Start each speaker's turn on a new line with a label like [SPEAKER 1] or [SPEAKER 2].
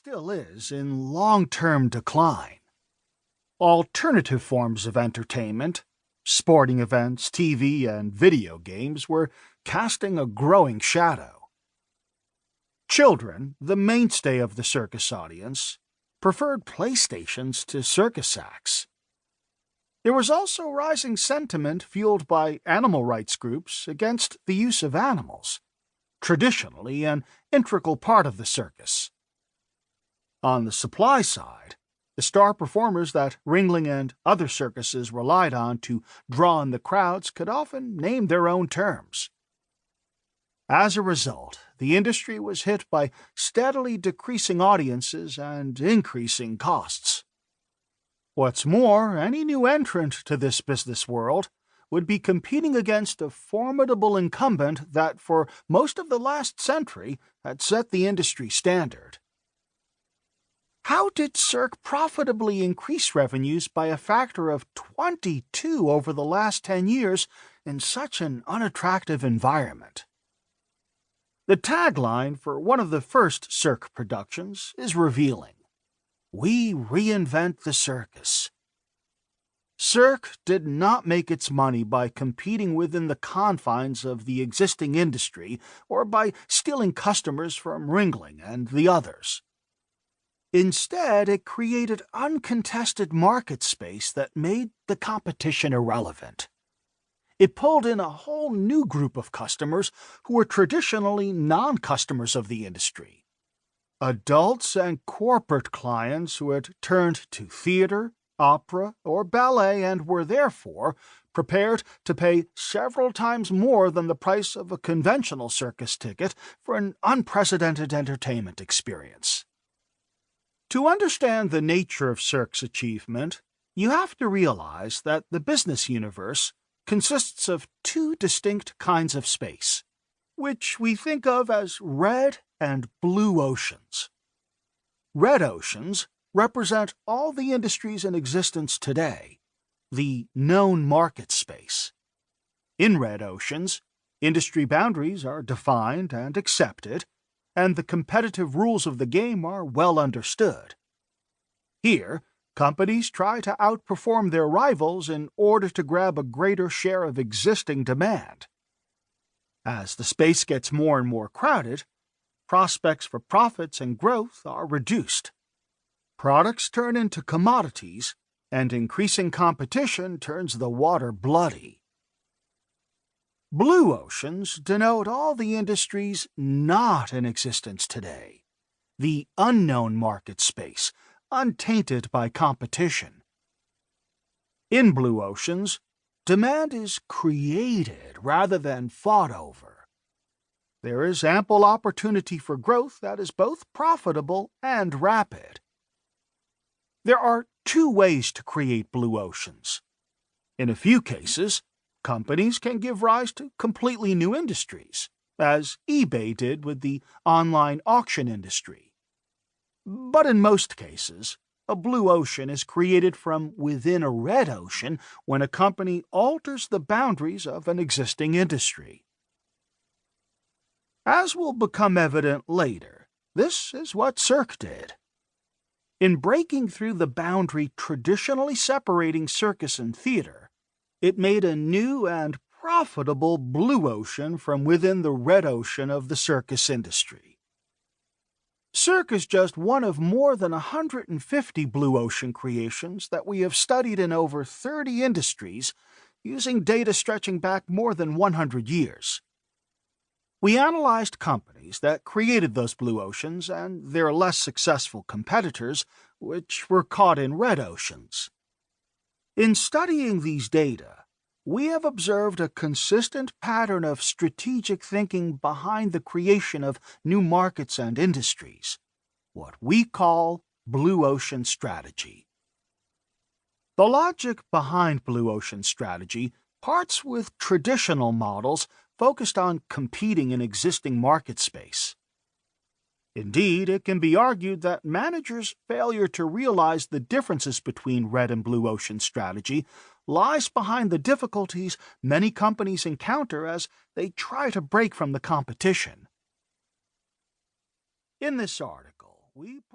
[SPEAKER 1] still is in long-term decline. Alternative forms of entertainment, sporting events, TV, and video games were casting a growing shadow. Children, the mainstay of the circus audience, preferred PlayStations to circus acts. There was also rising sentiment fueled by animal rights groups against the use of animals, traditionally an integral part of the circus. On the supply side, the star performers that Ringling and other circuses relied on to draw in the crowds could often name their own terms. As a result, the industry was hit by steadily decreasing audiences and increasing costs. What's more, any new entrant to this business world would be competing against a formidable incumbent that for most of the last century had set the industry standard. How did Cirque profitably increase revenues by a factor of 22 over the last 10 years in such an unattractive environment? The tagline for one of the first Cirque productions is revealing. We reinvent the circus. Cirque did not make its money by competing within the confines of the existing industry or by stealing customers from Ringling and the others. Instead, it created uncontested market space that made the competition irrelevant. It pulled in a whole new group of customers who were traditionally non-customers of the industry. Adults and corporate clients who had turned to theater, opera, or ballet and were therefore prepared to pay several times more than the price of a conventional circus ticket for an unprecedented entertainment experience. To understand the nature of Cirque's achievement, you have to realize that the business universe consists of two distinct kinds of space, which we think of as red and blue oceans. Red oceans represent all the industries in existence today, the known market space. In red oceans, industry boundaries are defined and accepted, and the competitive rules of the game are well understood. Here, companies try to outperform their rivals in order to grab a greater share of existing demand. As the space gets more and more crowded, prospects for profits and growth are reduced. Products turn into commodities, and increasing competition turns the water bloody. Blue oceans denote all the industries not in existence today, the unknown market space, untainted by competition. In blue oceans, demand is created rather than fought over. There is ample opportunity for growth that is both profitable and rapid. There are two ways to create blue oceans. In a few cases, companies can give rise to completely new industries, as eBay did with the online auction industry. But in most cases, a blue ocean is created from within a red ocean when a company alters the boundaries of an existing industry. As will become evident later, this is what Cirque did. In breaking through the boundary traditionally separating circus and theater, it made a new and profitable blue ocean from within the red ocean of the circus industry. Cirque is just one of more than 150 blue ocean creations that we have studied in over 30 industries using data stretching back more than 100 years. We analyzed companies that created those blue oceans and their less successful competitors, which were caught in red oceans. In studying these data, we have observed a consistent pattern of strategic thinking behind the creation of new markets and industries, what we call blue ocean strategy. The logic behind blue ocean strategy parts with traditional models focused on competing in existing market space. Indeed, it can be argued that managers' failure to realize the differences between red and blue ocean strategy lies behind the difficulties many companies encounter as they try to break from the competition. In this article, we present